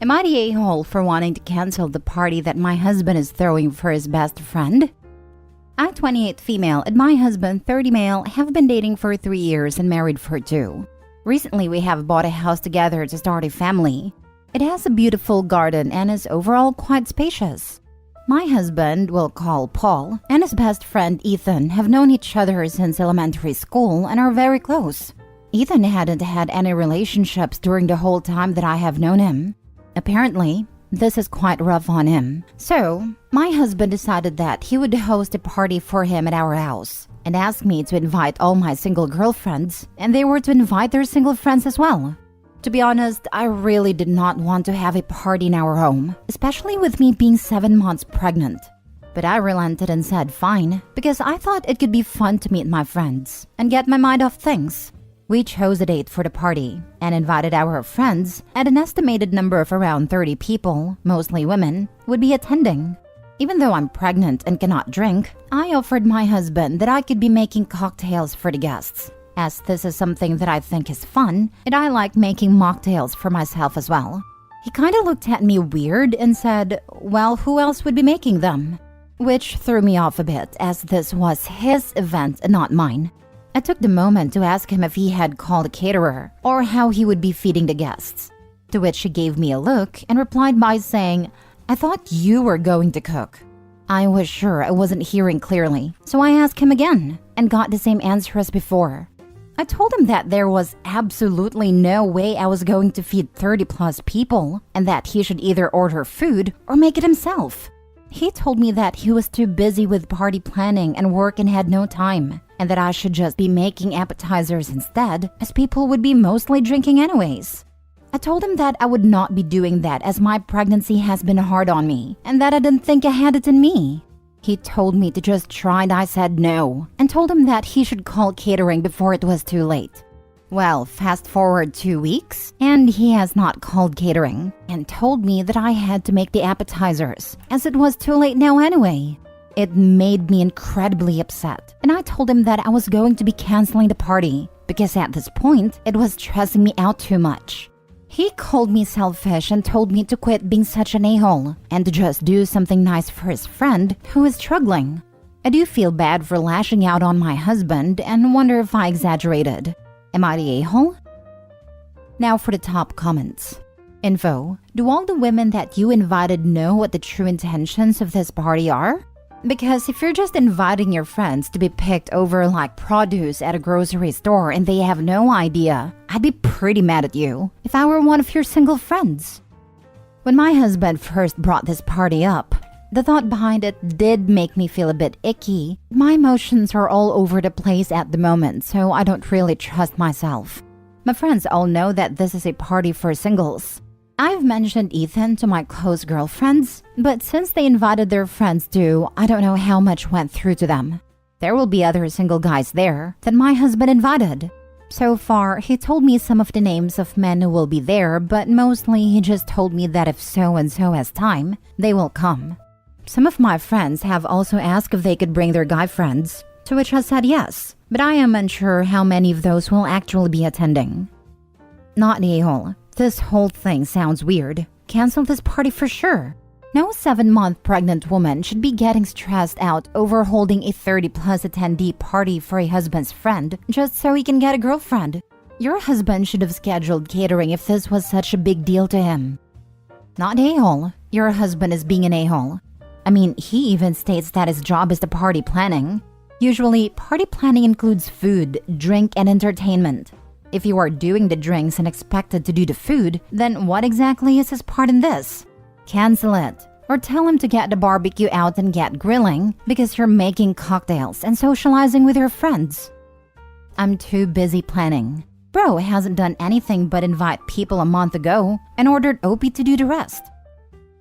Am I the a-hole for wanting to cancel the party that my husband is throwing for his best friend? I, 28 female, and my husband, 30 male, have been dating for 3 years and married for 2. Recently, we have bought a house together to start a family. It has a beautiful garden and is overall quite spacious. My husband, we'll call Paul, and his best friend Ethan have known each other since elementary school and are very close. Ethan hadn't had any relationships during the whole time that I have known him. Apparently, this is quite rough on him. So, my husband decided that he would host a party for him at our house and asked me to invite all my single girlfriends, and they were to invite their single friends as well. To be honest, I really did not want to have a party in our home, especially with me being 7 months pregnant. But I relented and said fine, because I thought it could be fun to meet my friends and get my mind off things. We chose a date for the party and invited our friends, and an estimated number of around 30 people, mostly women, would be attending. Even though I'm pregnant and cannot drink, I offered my husband that I could be making cocktails for the guests, as this is something that I think is fun, and I like making mocktails for myself as well. He kinda looked at me weird and said, well, who else would be making them? Which threw me off a bit, as this was his event and not mine. I took the moment to ask him if he had called a caterer or how he would be feeding the guests, to which he gave me a look and replied by saying, I thought you were going to cook. I was sure I wasn't hearing clearly, so I asked him again and got the same answer as before. I told him that there was absolutely no way I was going to feed 30 plus people and that he should either order food or make it himself. He told me that he was too busy with party planning and work and had no time, and that I should just be making appetizers instead, as people would be mostly drinking anyways. I told him that I would not be doing that as my pregnancy has been hard on me, and that I didn't think I had it in me. He told me to just try and I said no, and told him that he should call catering before it was too late. Well, fast forward 2 weeks, and he has not called catering, and told me that I had to make the appetizers, as it was too late now anyway. It made me incredibly upset, and I told him that I was going to be canceling the party, because at this point, it was stressing me out too much. He called me selfish and told me to quit being such an a-hole, and to just do something nice for his friend who is struggling. I do feel bad for lashing out on my husband and wonder if I exaggerated. Am I the a-hole? Now for the top comments. Info: do all the women that you invited know what the true intentions of this party are? Because if you're just inviting your friends to be picked over like produce at a grocery store and they have no idea, I'd be pretty mad at you if I were one of your single friends. When my husband first brought this party up, the thought behind it did make me feel a bit icky. My emotions are all over the place at the moment, so I don't really trust myself. My friends all know that this is a party for singles. I've mentioned Ethan to my close girlfriends, but since they invited their friends too, I don't know how much went through to them. There will be other single guys there that my husband invited. So far, he told me some of the names of men who will be there, but mostly he just told me that if so-and-so has time, they will come. Some of my friends have also asked if they could bring their guy friends, to which I said yes, but I am unsure how many of those will actually be attending. Not the a-hole. This whole thing sounds weird. Cancel this party for sure. No 7-month pregnant woman should be getting stressed out over holding a 30-plus attendee party for a husband's friend just so he can get a girlfriend. Your husband should have scheduled catering if this was such a big deal to him. Not a-hole. Your husband is being an a-hole. I mean, he even states that his job is the party planning. Usually, party planning includes food, drink, and entertainment. If you are doing the drinks and expected to do the food, then what exactly is his part in this? Cancel it. Or tell him to get the barbecue out and get grilling because you're making cocktails and socializing with your friends. I'm too busy planning. Bro hasn't done anything but invite people a month ago and ordered Opie to do the rest.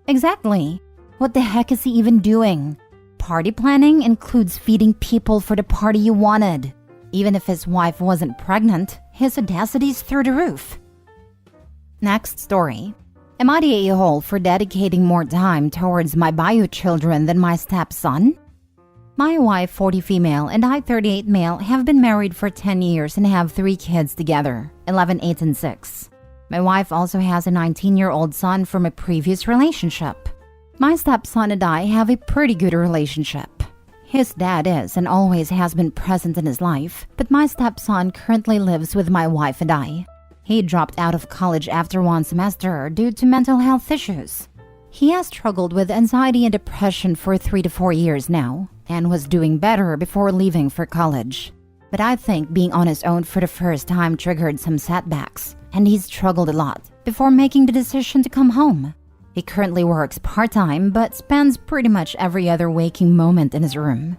Exactly. What the heck is he even doing? Party planning includes feeding people for the party you wanted. Even if his wife wasn't pregnant, his audacity's through the roof. Next story. Am I the a-hole for dedicating more time towards my bio children than my stepson? My wife, 40 female, and I, 38 male, have been married for 10 years and have 3 kids together, 11, 8, and 6. My wife also has a 19-year-old son from a previous relationship. My stepson and I have a pretty good relationship. His dad is and always has been present in his life, but my stepson currently lives with my wife and I. He dropped out of college after one semester due to mental health issues. He has struggled with anxiety and depression for 3 to 4 years now and was doing better before leaving for college. But I think being on his own for the first time triggered some setbacks, and he's struggled a lot before making the decision to come home. He currently works part-time but spends pretty much every other waking moment in his room.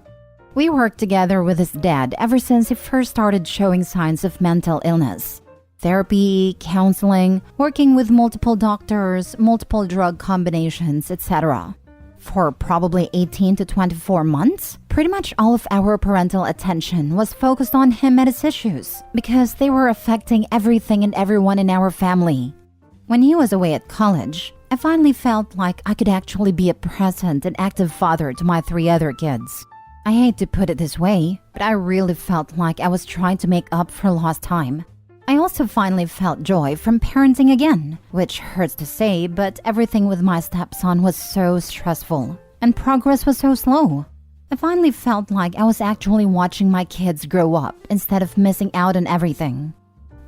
We worked together with his dad ever since he first started showing signs of mental illness. Therapy, counseling, working with multiple doctors, multiple drug combinations, etc. For probably 18 to 24 months, pretty much all of our parental attention was focused on him and his issues because they were affecting everything and everyone in our family. When he was away at college, I finally felt like I could actually be a present and active father to my 3 other kids. I hate to put it this way, but I really felt like I was trying to make up for lost time. I also finally felt joy from parenting again, which hurts to say, but everything with my stepson was so stressful, and progress was so slow. I finally felt like I was actually watching my kids grow up instead of missing out on everything.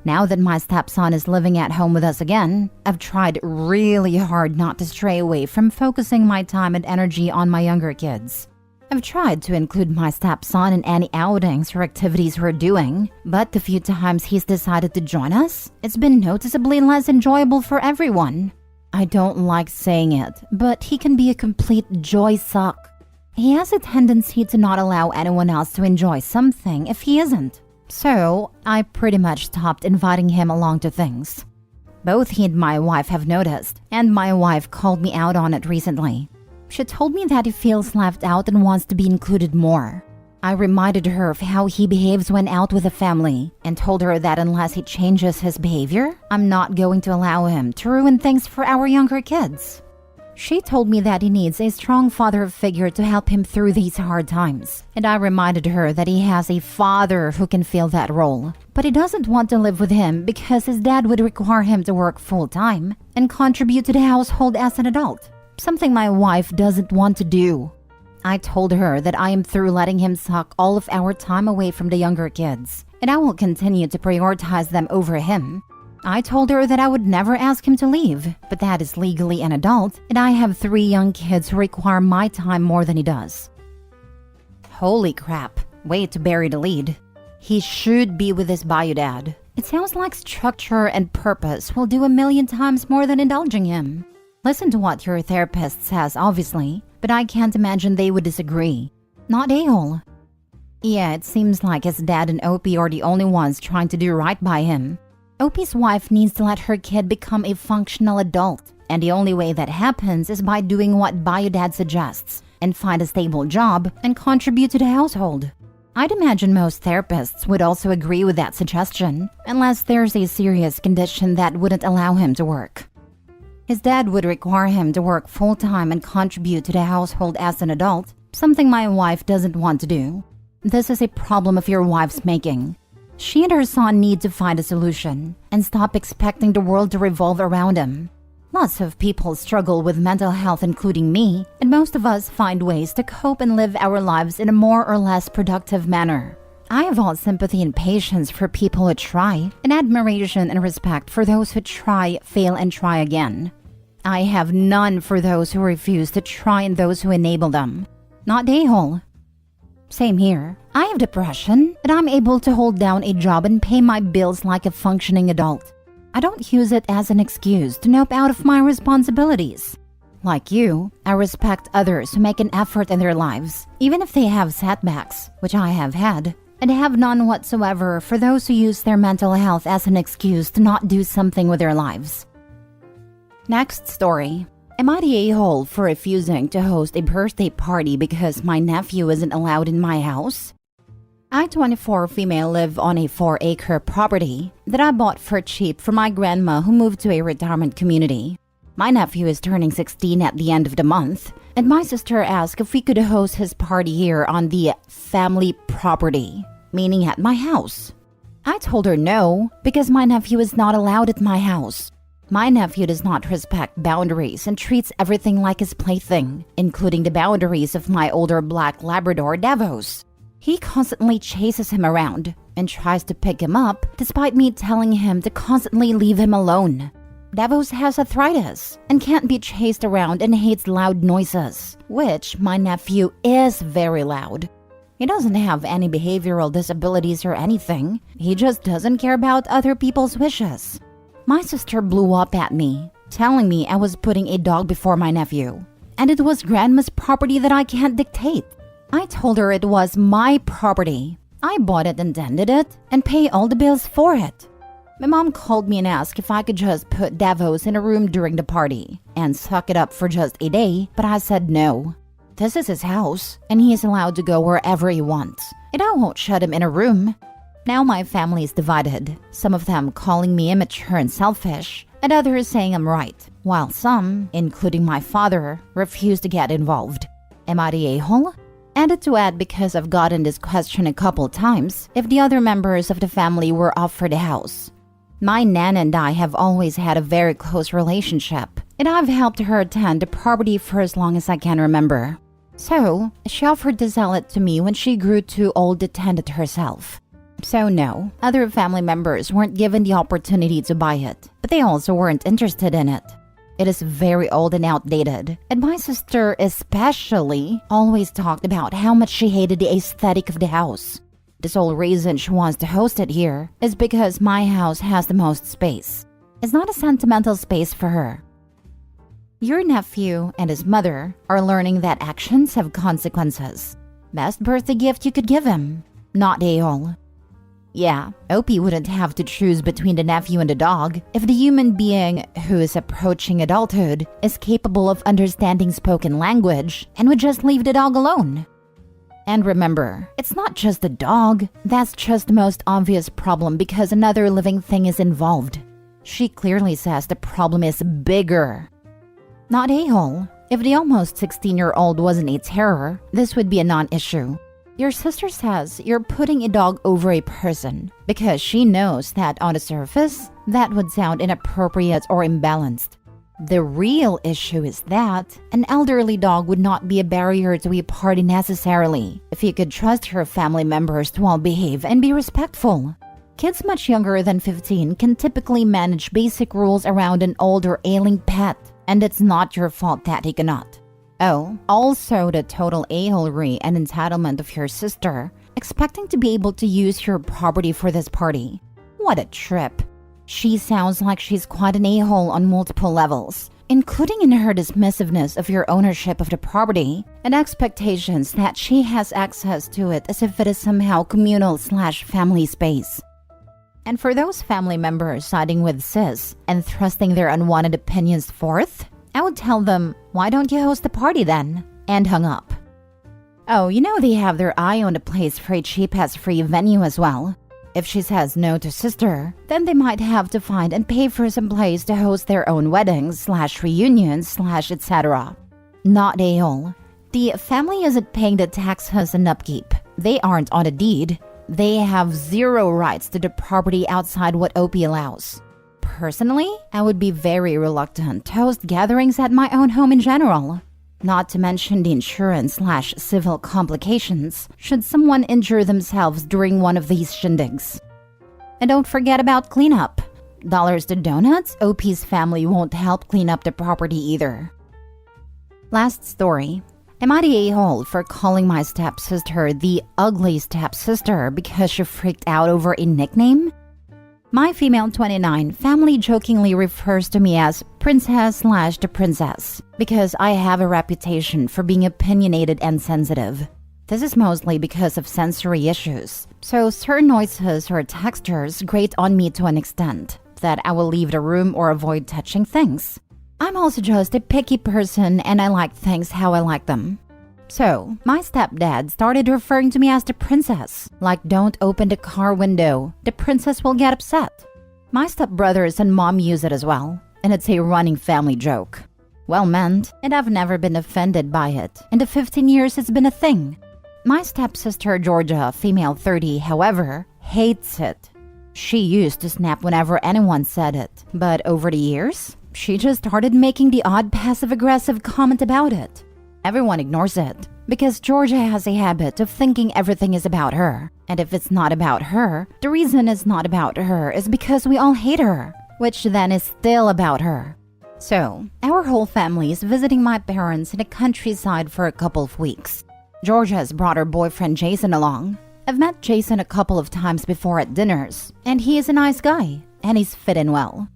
Now that my stepson is living at home with us again, I've tried really hard not to stray away from focusing my time and energy on my younger kids. I've tried to include my stepson in any outings or activities we're doing, but the few times he's decided to join us, it's been noticeably less enjoyable for everyone. I don't like saying it, but he can be a complete joy suck. He has a tendency to not allow anyone else to enjoy something if he isn't. So, I pretty much stopped inviting him along to things. Both he and my wife have noticed, and my wife called me out on it recently. She told me that he feels left out and wants to be included more. I reminded her of how he behaves when out with the family and told her that unless he changes his behavior, I'm not going to allow him to ruin things for our younger kids. She told me that he needs a strong father figure to help him through these hard times, and I reminded her that he has a father who can fill that role, but he doesn't want to live with him because his dad would require him to work full-time and contribute to the household as an adult. Something my wife doesn't want to do. I told her that I am through letting him suck all of our time away from the younger kids, and I will continue to prioritize them over him. I told her that I would never ask him to leave, but that is legally an adult, and I have 3 young kids who require my time more than he does. Holy crap, way to bury the lead. He should be with his bio dad. It sounds like structure and purpose will do 1,000,000 times more than indulging him. Listen to what your therapist says, obviously, but I can't imagine they would disagree. Not a-hole. Yeah, it seems like his dad and Opie are the only ones trying to do right by him. Opie's wife needs to let her kid become a functional adult, and the only way that happens is by doing what bio dad suggests and find a stable job and contribute to the household. I'd imagine most therapists would also agree with that suggestion, unless there's a serious condition that wouldn't allow him to work. His dad would require him to work full-time and contribute to the household as an adult, something my wife doesn't want to do. This is a problem of your wife's making. She and her son need to find a solution and stop expecting the world to revolve around him. Lots of people struggle with mental health, including me, and most of us find ways to cope and live our lives in a more or less productive manner. I have all sympathy and patience for people who try, and admiration and respect for those who try, fail, and try again. I have none for those who refuse to try and those who enable them. Not a-hole. Same here. I have depression, and I'm able to hold down a job and pay my bills like a functioning adult. I don't use it as an excuse to nope out of my responsibilities. Like you, I respect others who make an effort in their lives, even if they have setbacks, which I have had, and have none whatsoever for those who use their mental health as an excuse to not do something with their lives. Next story. Am I the a-hole for refusing to host a birthday party because my nephew isn't allowed in my house? I, 24 female, live on a 4-acre property that I bought for cheap from my grandma who moved to a retirement community. My nephew is turning 16 at the end of the month, and my sister asked if we could host his party here on the family property, meaning at my house. I told her no, because my nephew is not allowed at my house. My nephew does not respect boundaries and treats everything like his plaything, including the boundaries of my older black Labrador Davos. He constantly chases him around and tries to pick him up despite me telling him to constantly leave him alone. Davos has arthritis and can't be chased around and hates loud noises, which my nephew is very loud. He doesn't have any behavioral disabilities or anything. He just doesn't care about other people's wishes. My sister blew up at me, telling me I was putting a dog before my nephew, and it was grandma's property that I can't dictate. I told her it was my property. I bought it and tended it and pay all the bills for it. My mom called me and asked if I could just put Davos in a room during the party and suck it up for just a day, but I said no. This is his house, and he is allowed to go wherever he wants, and I won't shut him in a room. Now my family is divided, some of them calling me immature and selfish, and others saying I'm right, while some, including my father, refuse to get involved. Am I the a-hole? And to add, because I've gotten this question a couple times, if the other members of the family were up for the house. My Nana and I have always had a very close relationship, and I've helped her attend the property for as long as I can remember. So, she offered to sell it to me when she grew too old to tend it herself. So no, other family members weren't given the opportunity to buy it, but they also weren't interested in it. It is very old and outdated, and my sister especially always talked about how much she hated the aesthetic of the house. The sole reason she wants to host it here is because my house has the most space. It's not a sentimental space for her. Your nephew and his mother are learning that actions have consequences. Best birthday gift you could give him. Not a-hole. Yeah, Opie wouldn't have to choose between the nephew and the dog if the human being who is approaching adulthood is capable of understanding spoken language and would just leave the dog alone. And remember, it's not just the dog. That's just the most obvious problem because another living thing is involved. She clearly says the problem is bigger. Not a-hole. If the almost 16-year-old wasn't a terror, this would be a non-issue. Your sister says you're putting a dog over a person because she knows that on the surface, that would sound inappropriate or imbalanced. The real issue is that an elderly dog would not be a barrier to a party necessarily if you could trust your family members to all behave and be respectful. Kids much younger than 15 can typically manage basic rules around an old or ailing pet, and it's not your fault that he cannot. Oh, also the total a-holery and entitlement of your sister, expecting to be able to use your property for this party. What a trip. She sounds like she's quite an a-hole on multiple levels, including in her dismissiveness of your ownership of the property and expectations that she has access to it as if it is somehow communal/family space. And for those family members siding with sis and thrusting their unwanted opinions forth, I would tell them, why don't you host the party then? And hung up. Oh, you know they have their eye on the place for a cheap-ass-free venue as well. If she says no to sister, then they might have to find and pay for some place to host their own weddings/reunions/etc. Not a-hole. The family isn't paying the taxes and upkeep. They aren't on a deed. They have zero rights to the property outside what OP allows. Personally, I would be very reluctant to host gatherings at my own home in general. Not to mention the insurance/civil complications should someone injure themselves during one of these shindigs. And don't forget about cleanup. Dollars to donuts, OP's family won't help clean up the property either. Last story. Am I the a-hole for calling my stepsister the ugly stepsister because she freaked out over a nickname? My female 29 family jokingly refers to me as princess/the princess because I have a reputation for being opinionated and sensitive. This is mostly because of sensory issues, so certain noises or textures grate on me to an extent that I will leave the room or avoid touching things. I'm also just a picky person and I like things how I like them. So, my stepdad started referring to me as the princess, like don't open the car window, the princess will get upset. My stepbrothers and mom use it as well, and it's a running family joke. Well meant, and I've never been offended by it. In the 15 years it's been a thing. My stepsister Georgia, female 30, however, hates it. She used to snap whenever anyone said it, but over the years, she just started making the odd passive-aggressive comment about it. Everyone ignores it because Georgia has a habit of thinking everything is about her. And if it's not about her, the reason it's not about her is because we all hate her, which then is still about her. So, our whole family is visiting my parents in the countryside for a couple of weeks. Georgia has brought her boyfriend Jason along. I've met Jason a couple of times before at dinners, and he is a nice guy, and he's fit in well.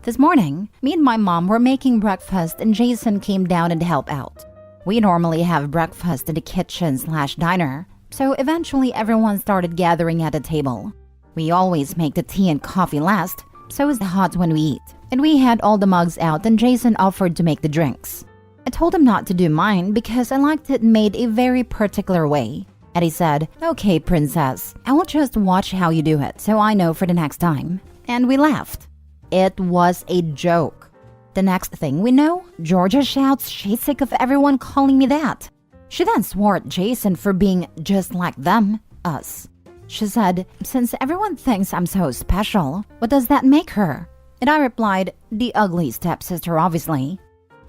This morning, me and my mom were making breakfast and Jason came down and helped out. We normally have breakfast in the kitchen/diner, so eventually everyone started gathering at the table. We always make the tea and coffee last, so it's hot when we eat. And we had all the mugs out and Jason offered to make the drinks. I told him not to do mine because I liked it made a very particular way. And he said, "Okay, princess, I will just watch how you do it so I know for the next time." And we laughed. It was a joke. The next thing we know, Georgia shouts she's sick of everyone calling me that. She then swore at Jason for being just like them, us. She said, "Since everyone thinks I'm so special, what does that make her?" And I replied, "The ugly stepsister, obviously."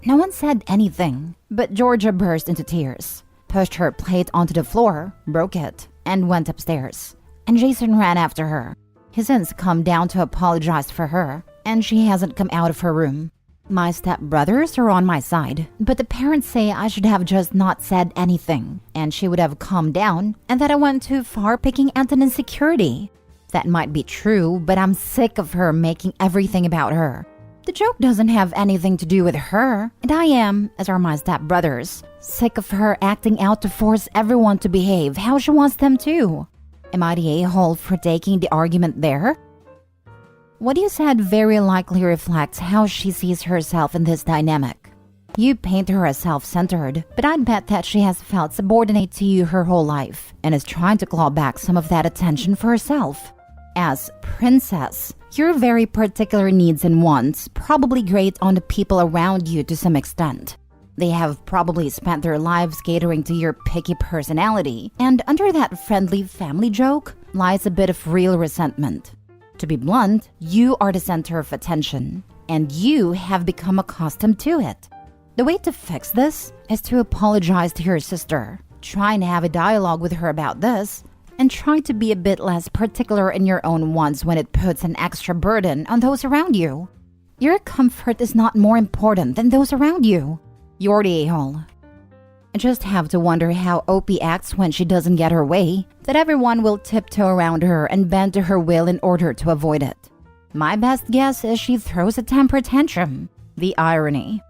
No one said anything, but Georgia burst into tears, pushed her plate onto the floor, broke it, and went upstairs. And Jason ran after her. He's since come down to apologize for her, and she hasn't come out of her room. My stepbrothers are on my side, but the parents say I should have just not said anything, and she would have calmed down, and that I went too far picking at an insecurity. That might be true, but I'm sick of her making everything about her. The joke doesn't have anything to do with her, and I am, as are my stepbrothers, sick of her acting out to force everyone to behave how she wants them to. Am I the a-hole for taking the argument there? What you said very likely reflects how she sees herself in this dynamic. You paint her as self-centered, but I'd bet that she has felt subordinate to you her whole life and is trying to claw back some of that attention for herself. As princess, your very particular needs and wants probably grate on the people around you to some extent. They have probably spent their lives catering to your picky personality, and under that friendly family joke lies a bit of real resentment. To be blunt, you are the center of attention, and you have become accustomed to it. The way to fix this is to apologize to your sister, try and have a dialogue with her about this, and try to be a bit less particular in your own wants when it puts an extra burden on those around you. Your comfort is not more important than those around you. You're the a-hole. I just have to wonder how Opie acts when she doesn't get her way, that everyone will tiptoe around her and bend to her will in order to avoid it. My best guess is she throws a temper tantrum. The irony.